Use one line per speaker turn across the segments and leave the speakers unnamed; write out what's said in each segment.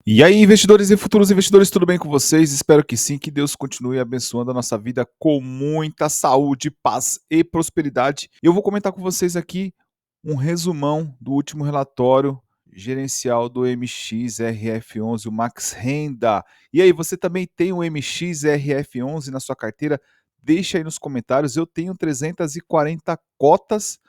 E aí, investidores e futuros investidores, tudo bem com vocês? Espero que sim, que Deus continue abençoando a nossa vida com muita saúde, paz e prosperidade. Eu vou comentar com vocês aqui um resumão do último relatório gerencial do MXRF11, o Max Renda. E aí, você também tem o MXRF11 na sua carteira? Deixa aí nos comentários. Eu tenho 340 cotas,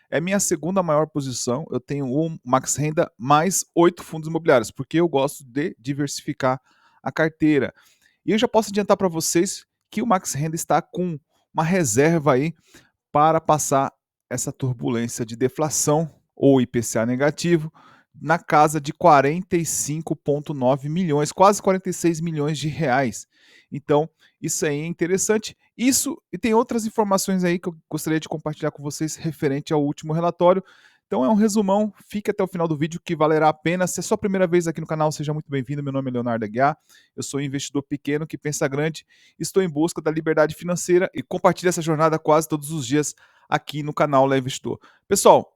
é minha segunda maior posição. Eu tenho o Max Renda mais 8 fundos imobiliários, porque eu gosto de diversificar a carteira. E eu já posso adiantar para vocês que o Max Renda está com uma reserva aí para passar essa turbulência de deflação ou IPCA negativo na casa de 45,9 milhões, quase 46 milhões de reais. Então, isso aí é interessante. Isso e tem outras informações aí que eu gostaria de compartilhar com vocês referente ao último relatório. Então é um resumão, fique até o final do vídeo que valerá a pena. Se é sua primeira vez aqui no canal, seja muito bem-vindo. Meu nome é Leonardo Aguiar, eu sou um investidor pequeno que pensa grande, estou em busca da liberdade financeira e compartilho essa jornada quase todos os dias aqui no canal Leve Investidor. Pessoal,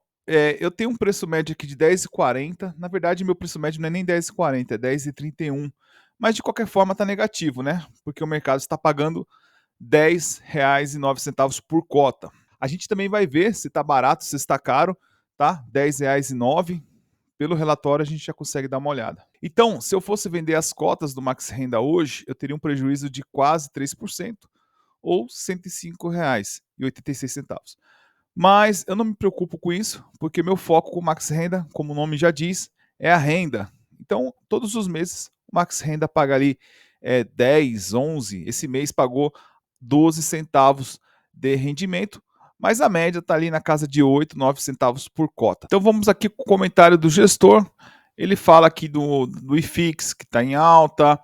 eu tenho um preço médio aqui de R$10,40. Na verdade, meu preço médio não é nem R$10,40, é R$10,31. Mas de qualquer forma está negativo, né? Porque o mercado está pagando R$10,09 por cota. A gente também vai ver se está barato, se está caro, tá? R$10,09. Pelo relatório a gente já consegue dar uma olhada. Então, se eu fosse vender as cotas do Max Renda hoje, eu teria um prejuízo de quase 3% ou R$105,86. Mas eu não me preocupo com isso, porque meu foco com o Max Renda, como o nome já diz, é a renda. Então, todos os meses, o Max Renda paga ali 10, 11, esse mês pagou 12 centavos de rendimento, mas a média está ali na casa de 8, 9 centavos por cota. Então vamos aqui com o comentário do gestor. Ele fala aqui do IFIX, que está em alta.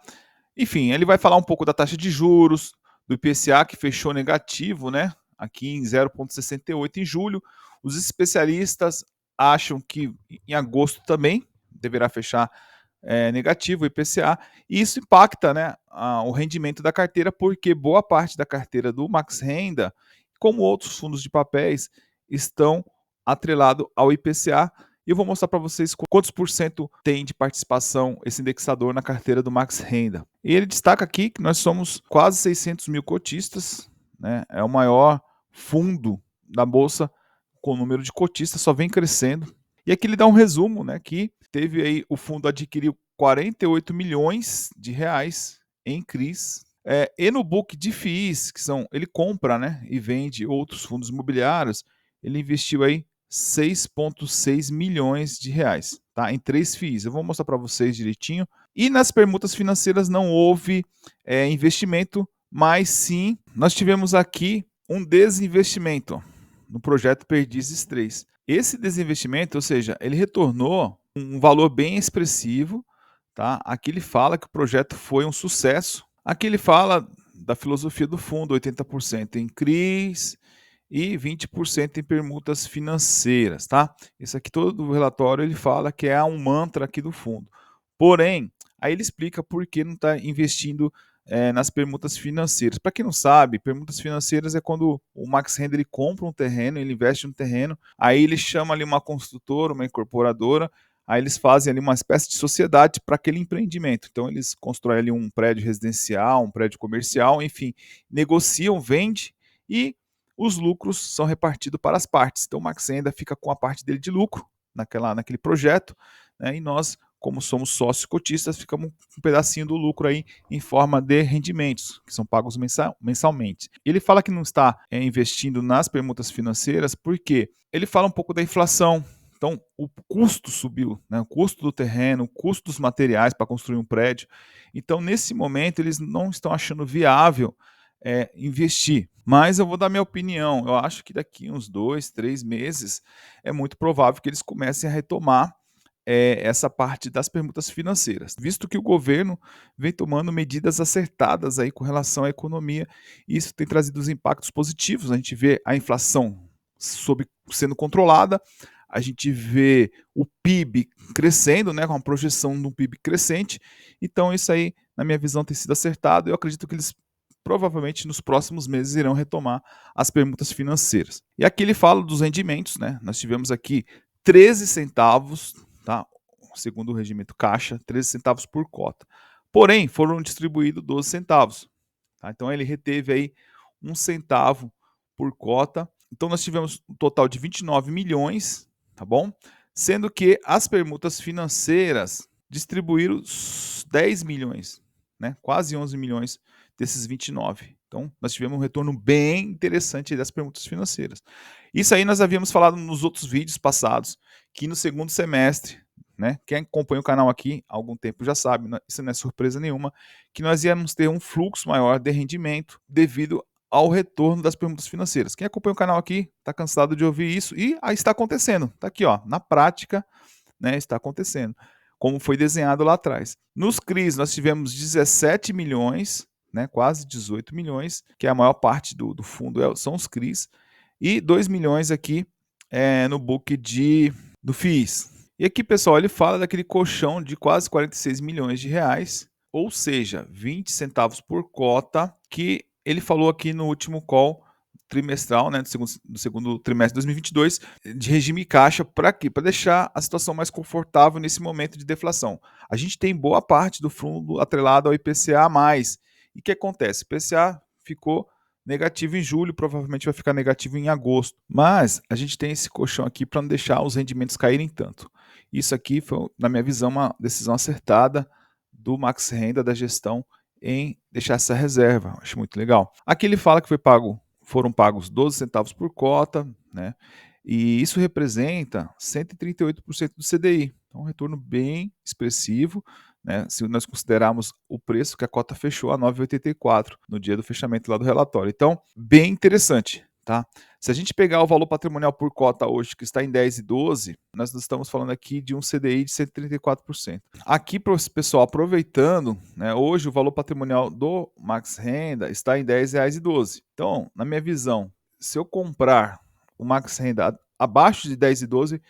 Enfim, ele vai falar um pouco da taxa de juros, do IPCA, que fechou negativo, né? Aqui em 0,68 em julho. Os especialistas acham que em agosto também deverá fechar negativo o IPCA, e isso impacta, né, o rendimento da carteira, porque boa parte da carteira do Max Renda, como outros fundos de papéis, estão atrelados ao IPCA. E eu vou mostrar para vocês quantos por cento tem de participação esse indexador na carteira do Max Renda. E ele destaca aqui que nós somos quase 600 mil cotistas, né? É o maior fundo da Bolsa com o número de cotistas, só vem crescendo. E aqui ele dá um resumo, né, que teve aí, o fundo adquiriu 48 milhões de reais em CRIs. E no book de FIIs, que são, ele compra, né, e vende outros fundos imobiliários, ele investiu aí 6,6 milhões de reais, tá? Em 3 FIIs. Eu vou mostrar para vocês direitinho. E nas permutas financeiras não houve investimento, mas sim nós tivemos aqui um desinvestimento no projeto Perdizes 3. Esse desinvestimento, ou seja, ele retornou um valor bem expressivo, tá? Aqui ele fala que o projeto foi um sucesso. Aqui ele fala da filosofia do fundo, 80% em CRIs e 20% em permutas financeiras, tá? Esse aqui todo o relatório ele fala que é um mantra aqui do fundo. Porém, aí ele explica por que não está investindo nas permutas financeiras. Para quem não sabe, permutas financeiras é quando o Max Renda ele compra um terreno, ele investe no terreno, aí ele chama ali uma construtora, uma incorporadora, aí eles fazem ali uma espécie de sociedade para aquele empreendimento. Então eles constroem ali um prédio residencial, um prédio comercial, enfim, negociam, vende e os lucros são repartidos para as partes. Então o Max Renda fica com a parte dele de lucro naquele projeto, né, e nós, como somos sócios cotistas, ficamos com um pedacinho do lucro aí em forma de rendimentos, que são pagos mensalmente. Ele fala que não está investindo nas permutas financeiras porque ele fala um pouco da inflação. Então, o custo subiu, né? O custo do terreno, o custo dos materiais para construir um prédio. Então, nesse momento, eles não estão achando viável investir. Mas eu vou dar minha opinião. Eu acho que daqui uns 2, 3 meses é muito provável que eles comecem a retomar essa parte das permutas financeiras, visto que o governo vem tomando medidas acertadas aí com relação à economia, e isso tem trazido os impactos positivos. A gente vê a inflação sendo controlada, a gente vê o PIB crescendo, né, com a projeção do PIB crescente. Então isso aí, na minha visão, tem sido acertado. Eu acredito que eles provavelmente nos próximos meses irão retomar as permutas financeiras. E aqui ele fala dos rendimentos, né? Nós tivemos aqui 13 centavos, tá? segundo o regimento caixa, 13 centavos por cota. Porém, foram distribuídos 12 centavos. Tá? Então ele reteve aí 1 centavo por cota. Então nós tivemos um total de 29 milhões, tá bom? Sendo que as permutas financeiras distribuíram 10 milhões, né? Quase 11 milhões desses 29. Então nós tivemos um retorno bem interessante das permutas financeiras. Isso aí nós havíamos falado nos outros vídeos passados, que no segundo semestre, né? Quem acompanha o canal aqui há algum tempo já sabe, isso não é surpresa nenhuma, que nós íamos ter um fluxo maior de rendimento devido ao retorno das permutas financeiras. Quem acompanha o canal aqui está cansado de ouvir isso e aí está acontecendo. Está aqui, ó, na prática, né, está acontecendo, como foi desenhado lá atrás. Nos CRIs nós tivemos 17 milhões, né, quase 18 milhões, que é a maior parte do fundo são os CRIs, e 2 milhões aqui no book do FIIs. E aqui, pessoal, ele fala daquele colchão de quase 46 milhões de reais, ou seja, 20 centavos por cota, que ele falou aqui no último call trimestral, né, do segundo trimestre de 2022, de regime caixa, para quê? Para deixar a situação mais confortável nesse momento de deflação. A gente tem boa parte do fundo atrelado ao IPCA+. E o que acontece? O IPCA ficou negativo em julho, provavelmente vai ficar negativo em agosto. Mas a gente tem esse colchão aqui para não deixar os rendimentos caírem tanto. Isso aqui foi, na minha visão, uma decisão acertada do Max Renda, da gestão, em deixar essa reserva. Acho muito legal. Aqui ele fala que foram pagos 12 centavos por cota, né? E isso representa 138% do CDI. Então, um retorno bem expressivo, né? Se nós considerarmos o preço que a cota fechou a 9,84 no dia do fechamento lá do relatório. Então, bem interessante. Tá? Se a gente pegar o valor patrimonial por cota hoje, que está em 10,12, nós estamos falando aqui de um CDI de 134%. Aqui, pessoal, aproveitando, né, hoje o valor patrimonial do Max Renda está em R$10,12. Então, na minha visão, se eu comprar o Max Renda abaixo de 10,12,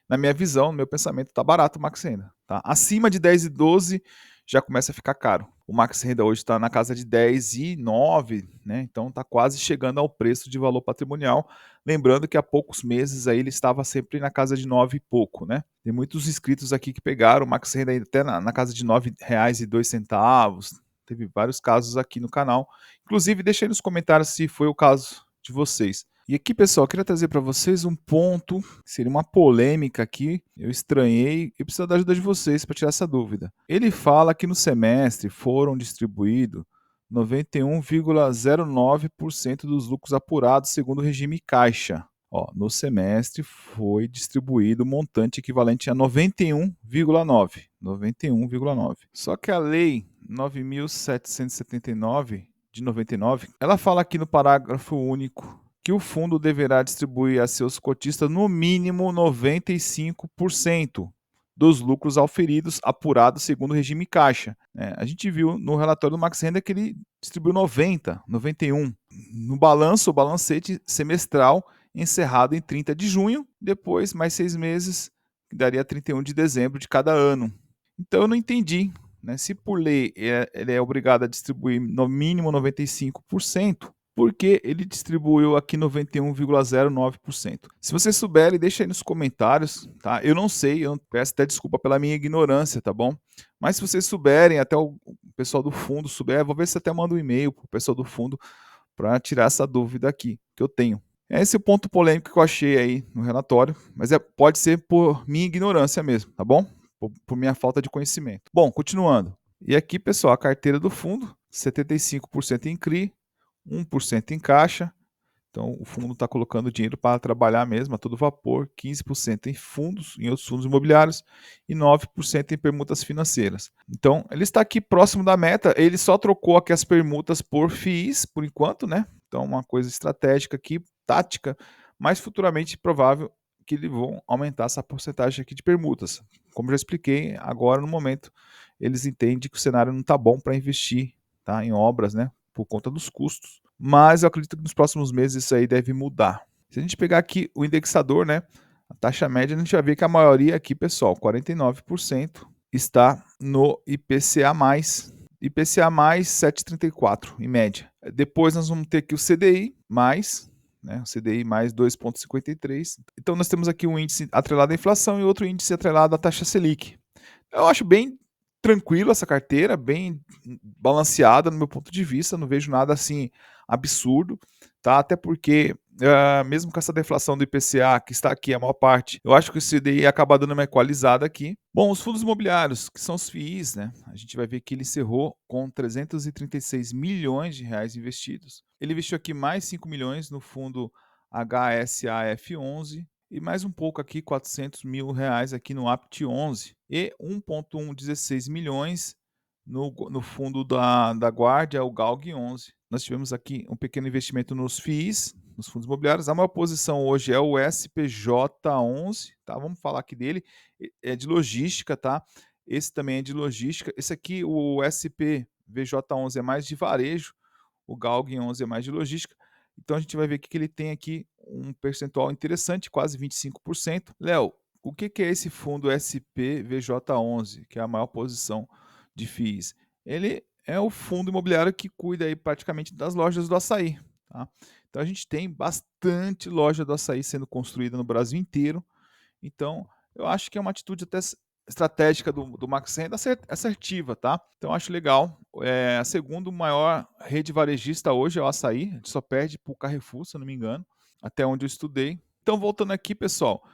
na minha visão, no meu pensamento, está barato o Max Renda. Tá? Acima de 10,12 já começa a ficar caro. O Max Renda hoje está na casa de 10,09, né? Então está quase chegando ao preço de valor patrimonial. Lembrando que há poucos meses aí ele estava sempre na casa de 9 e pouco, né? Tem muitos inscritos aqui que pegaram o Max Renda até na casa de R$9,02. Teve vários casos aqui no canal. Inclusive, deixe aí nos comentários se foi o caso de vocês. E aqui, pessoal, eu queria trazer para vocês um ponto, seria uma polêmica aqui, eu estranhei e preciso da ajuda de vocês para tirar essa dúvida. Ele fala que no semestre foram distribuídos 91,09% dos lucros apurados segundo o regime caixa. Ó, no semestre foi distribuído um montante equivalente a 91,9. 91,9. Só que a lei 9.779 de 99, ela fala aqui no parágrafo único que o fundo deverá distribuir a seus cotistas no mínimo 95% dos lucros auferidos apurados segundo o regime caixa. A gente viu no relatório do Max Renda que ele distribuiu 90, 91. No balanço, o balancete semestral encerrado em 30 de junho, depois mais 6 meses, que daria 31 de dezembro de cada ano. Então eu não entendi, né? Se por lei ele é obrigado a distribuir no mínimo 95%, porque ele distribuiu aqui 91,09%. Se vocês souberem, deixa aí nos comentários, tá? Eu não sei, eu peço até desculpa pela minha ignorância, tá bom? Mas se vocês souberem, até o pessoal do fundo souber, vou ver se até manda um e-mail pro pessoal do fundo para tirar essa dúvida aqui, que eu tenho. Esse é o ponto polêmico que eu achei aí no relatório, mas pode ser por minha ignorância mesmo, tá bom? Por minha falta de conhecimento. Bom, continuando. E aqui, pessoal, a carteira do fundo, 75% em CRI, 1% em caixa, então o fundo está colocando dinheiro para trabalhar mesmo a todo vapor, 15% em fundos, em outros fundos imobiliários e 9% em permutas financeiras. Então ele está aqui próximo da meta, ele só trocou aqui as permutas por FIIs por enquanto, né? Então uma coisa estratégica aqui, tática, mas futuramente provável que eles vão aumentar essa porcentagem aqui de permutas. Como já expliquei, agora no momento eles entendem que o cenário não está bom para investir, tá, em obras, né? Por conta dos custos, mas eu acredito que nos próximos meses isso aí deve mudar. Se a gente pegar aqui o indexador, né, a taxa média, a gente vai ver que a maioria aqui, pessoal, 49% está no IPCA+, IPCA mais 7,34 em média. Depois nós vamos ter aqui o CDI mais, né, o CDI mais 2,53. Então nós temos aqui um índice atrelado à inflação e outro índice atrelado à taxa Selic. Eu acho bem tranquilo essa carteira, bem balanceada no meu ponto de vista, não vejo nada assim absurdo, tá? Até porque, mesmo com essa deflação do IPCA que está aqui a maior parte, eu acho que o CDI acaba dando uma equalizada aqui. Bom, os fundos imobiliários, que são os FIIs, né? A gente vai ver que ele encerrou com 336 milhões de reais investidos. Ele investiu aqui mais 5 milhões no fundo HSAF11, e mais um pouco aqui, 400 mil reais aqui no Apt 11 e 1,116 milhões no fundo da Guardia, o Galg 11. Nós tivemos aqui um pequeno investimento nos FIIs, nos fundos imobiliários. A maior posição hoje é o SPJ11, tá? Vamos falar aqui dele, é de logística, tá? Esse também é de logística. Esse aqui, o SPVJ11 é mais de varejo, o Galg 11 é mais de logística. Então a gente vai ver que ele tem aqui um percentual interessante, quase 25%. Léo, o que é esse fundo SPVJ11, que é a maior posição de FIIs? Ele é o fundo imobiliário que cuida aí praticamente das lojas do açaí. Tá? Então a gente tem bastante loja do açaí sendo construída no Brasil inteiro. Então eu acho que é uma atitude até estratégica do Max Renda assertiva, tá? Então acho legal. A segunda maior rede varejista hoje é o Açaí, a gente só perde para o Carrefour, se eu não me engano, até onde eu estudei. Então voltando aqui, pessoal,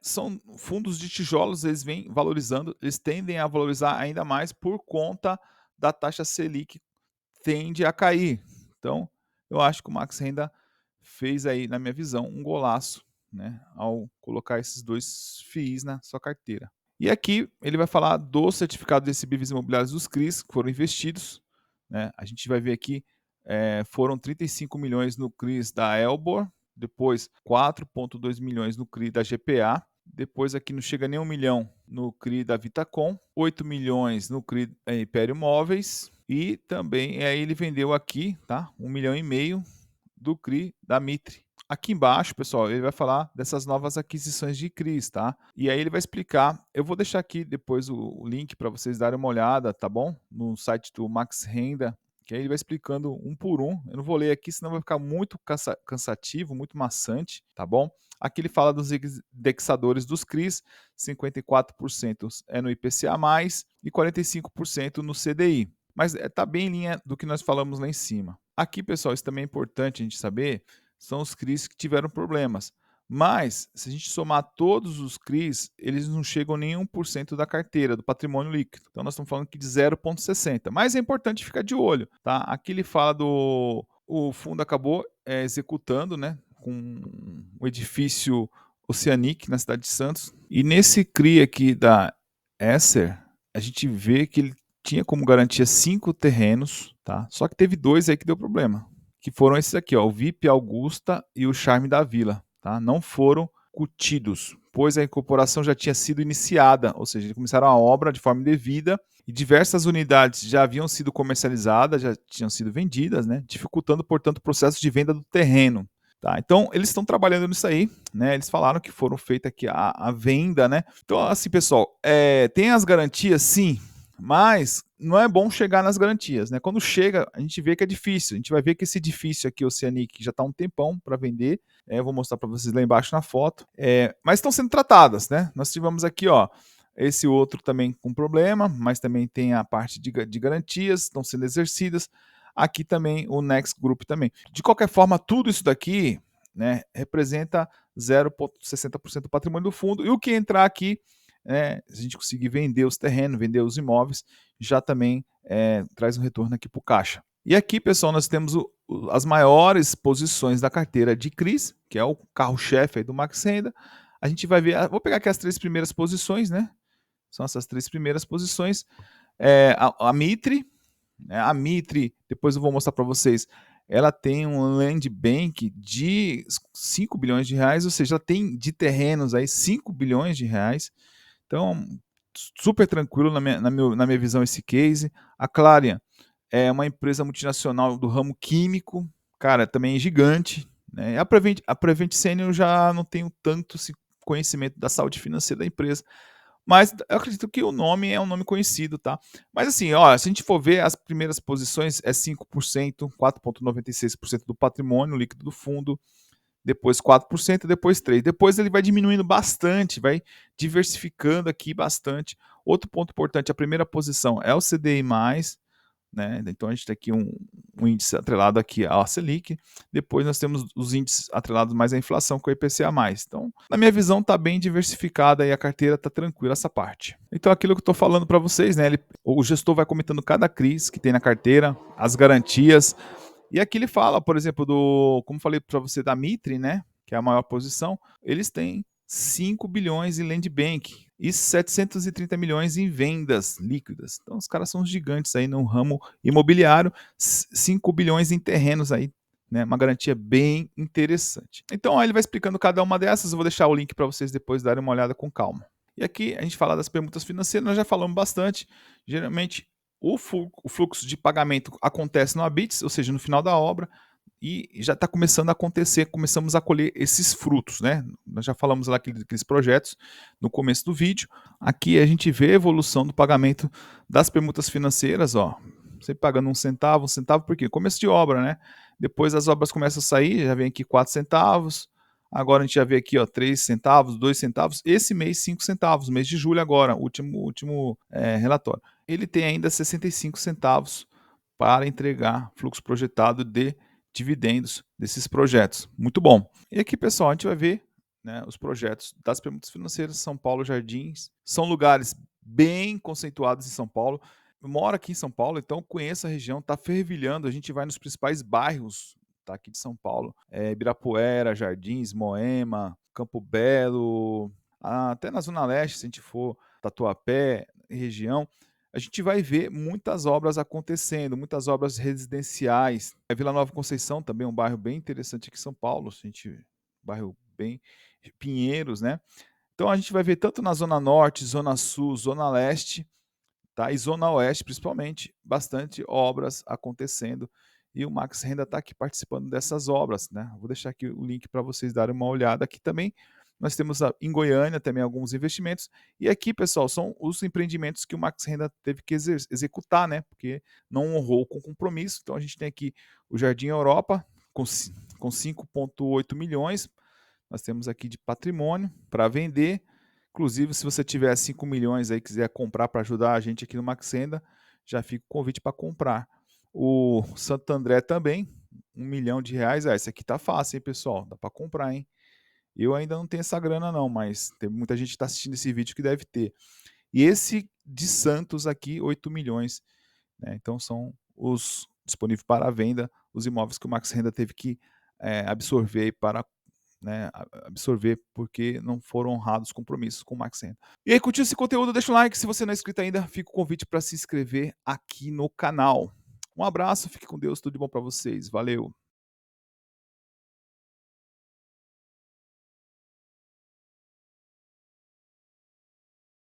são fundos de tijolos, eles vêm valorizando, eles tendem a valorizar ainda mais por conta da taxa Selic tende a cair. Então eu acho que o Max Renda fez aí, na minha visão, um golaço, né, ao colocar esses dois FIIs na sua carteira. E aqui ele vai falar do certificado de recebíveis imobiliários dos CRIs que foram investidos. Né? A gente vai ver aqui, foram 35 milhões no CRIs da Elbor, depois 4,2 milhões no CRI da GPA, depois aqui não chega nem 1 milhão no CRI da Vitacom, 8 milhões no CRI da Império Móveis e também aí ele vendeu aqui, tá? 1,5 milhão do CRI da Mitre. Aqui embaixo, pessoal, ele vai falar dessas novas aquisições de CRIs, tá? E aí ele vai explicar. Eu vou deixar aqui depois o link para vocês darem uma olhada, tá bom? No site do Max Renda, que aí ele vai explicando um por um. Eu não vou ler aqui, senão vai ficar muito cansativo, muito maçante, tá bom? Aqui ele fala dos indexadores dos CRIs, 54% é no IPCA+, e 45% no CDI. Mas está bem em linha do que nós falamos lá em cima. Aqui, pessoal, isso também é importante a gente saber, são os CRIs que tiveram problemas. Mas, se a gente somar todos os CRIs, eles não chegam nem 1% da carteira, do patrimônio líquido. Então, nós estamos falando aqui de 0,60. Mas é importante ficar de olho, tá? Aqui ele fala do... O fundo acabou executando, né? Com o edifício Oceanic, na cidade de Santos. E nesse CRI aqui da Esser, a gente vê que ele tinha como garantia 5 terrenos, tá? Só que teve 2 aí que deu problema, que foram esses aqui, ó, o VIP Augusta e o Charme da Vila, tá? Não foram cutidos, pois a incorporação já tinha sido iniciada, ou seja, eles começaram a obra de forma indevida e diversas unidades já haviam sido comercializadas, já tinham sido vendidas, né? Dificultando, portanto, o processo de venda do terreno. Tá, então, eles estão trabalhando nisso aí, né? Eles falaram que foram feitas aqui a venda, né? Então, assim, pessoal, tem as garantias, sim, mas não é bom chegar nas garantias, né? Quando chega, a gente vê que é difícil. A gente vai ver que esse edifício aqui, Oceanic, já está um tempão para vender. Eu vou mostrar para vocês lá embaixo na foto. Mas estão sendo tratadas, né? Nós tivemos aqui, ó, esse outro também com problema, mas também tem a parte de garantias, estão sendo exercidas. Aqui também o Next Group também. De qualquer forma, tudo isso daqui, né, representa 0,60% do patrimônio do fundo. E o que entrar aqui, se a gente conseguir vender os terrenos, vender os imóveis, já também traz um retorno aqui para o caixa. E aqui, pessoal, nós temos as maiores posições da carteira de CRIs, que é o carro-chefe do Max Renda. A gente vai ver, vou pegar aqui as 3 primeiras posições, né? São essas 3 primeiras posições. A Mitre, né? A Mitre, depois eu vou mostrar para vocês, ela tem um land bank de 5 bilhões de reais, ou seja, ela tem de terrenos aí 5 bilhões de reais. Então, super tranquilo na minha visão esse case. A Clarion é uma empresa multinacional do ramo químico, cara, também é gigante. Né? A Prevent Senior eu já não tenho tanto conhecimento da saúde financeira da empresa, mas eu acredito que o nome é um nome conhecido, tá? Mas assim, ó, se a gente for ver as primeiras posições, é 5%, 4,96% do patrimônio líquido do fundo, depois 4%, depois 3%. Depois ele vai diminuindo bastante, vai diversificando aqui bastante. Outro ponto importante, a primeira posição é o CDI+, né? Então a gente tem aqui um índice atrelado aqui à Selic, depois nós temos os índices atrelados mais à inflação com o IPCA+. Então, na minha visão, está bem diversificada e a carteira está tranquila essa parte. Então aquilo que eu estou falando para vocês, né? O gestor vai comentando cada CRIs que tem na carteira, as garantias, e aqui ele fala, por exemplo, como falei para você, da Mitre, né, que é a maior posição, eles têm 5 bilhões em land bank e 730 milhões em vendas líquidas. Então os caras são os gigantes aí no ramo imobiliário, 5 bilhões em terrenos aí, né, uma garantia bem interessante. Então aí ele vai explicando cada uma dessas, eu vou deixar o link para vocês depois darem uma olhada com calma. E aqui a gente fala das permutas financeiras, nós já falamos bastante, geralmente o fluxo de pagamento acontece no ABITS, ou seja, no final da obra, e já está começando a acontecer, começamos a colher esses frutos, né? Nós já falamos lá daqueles projetos no começo do vídeo. Aqui a gente vê a evolução do pagamento das permutas financeiras, ó. Você pagando um centavo, por quê? Começo de obra, né? Depois as obras começam a sair, já vem aqui 4 centavos. Agora a gente já vê aqui, ó, 3 centavos, 2 centavos. Esse mês, 5 centavos, mês de julho agora, último relatório. Ele tem ainda 65 centavos para entregar fluxo projetado de dividendos desses projetos. Muito bom. E aqui, pessoal, a gente vai ver, né, os projetos das permutas financeiras. São Paulo Jardins. São lugares bem conceituados em São Paulo. Eu moro aqui em São Paulo, então conheço a região, está fervilhando. A gente vai nos principais bairros, tá, aqui de São Paulo. Ibirapuera, Jardins, Moema, Campo Belo, até na Zona Leste, se a gente for, Tatuapé, região, a gente vai ver muitas obras acontecendo, muitas obras residenciais. A Vila Nova Conceição também é um bairro bem interessante aqui em São Paulo, bairro bem Pinheiros, né? Então a gente vai ver tanto na Zona Norte, Zona Sul, Zona Leste, tá? E Zona Oeste, principalmente, bastante obras acontecendo. E o Max Renda está aqui participando dessas obras, né? Vou deixar aqui o link para vocês darem uma olhada aqui também. Nós temos em Goiânia também alguns investimentos. E aqui, pessoal, são os empreendimentos que o Max Renda teve que executar, né? Porque não honrou com compromisso. Então a gente tem aqui o Jardim Europa com 5,8 milhões. Nós temos aqui de patrimônio para vender. Inclusive, se você tiver 5 milhões aí, quiser comprar para ajudar a gente aqui no Max Renda, já fica o convite para comprar. O Santo André também, R$ 1 milhão. Esse aqui tá fácil, hein, pessoal? Dá para comprar, hein? Eu ainda não tenho essa grana não, mas tem muita gente que está assistindo esse vídeo que deve ter. E esse de Santos aqui, 8 milhões. Né? Então são os disponíveis para a venda, os imóveis que o Max Renda teve que absorver para, né, absorver porque não foram honrados compromissos com o Max Renda. E aí, curtiu esse conteúdo? Deixa um like. Se você não é inscrito ainda, fica o convite para se inscrever aqui no canal. Um abraço, fique com Deus, tudo de bom para vocês. Valeu!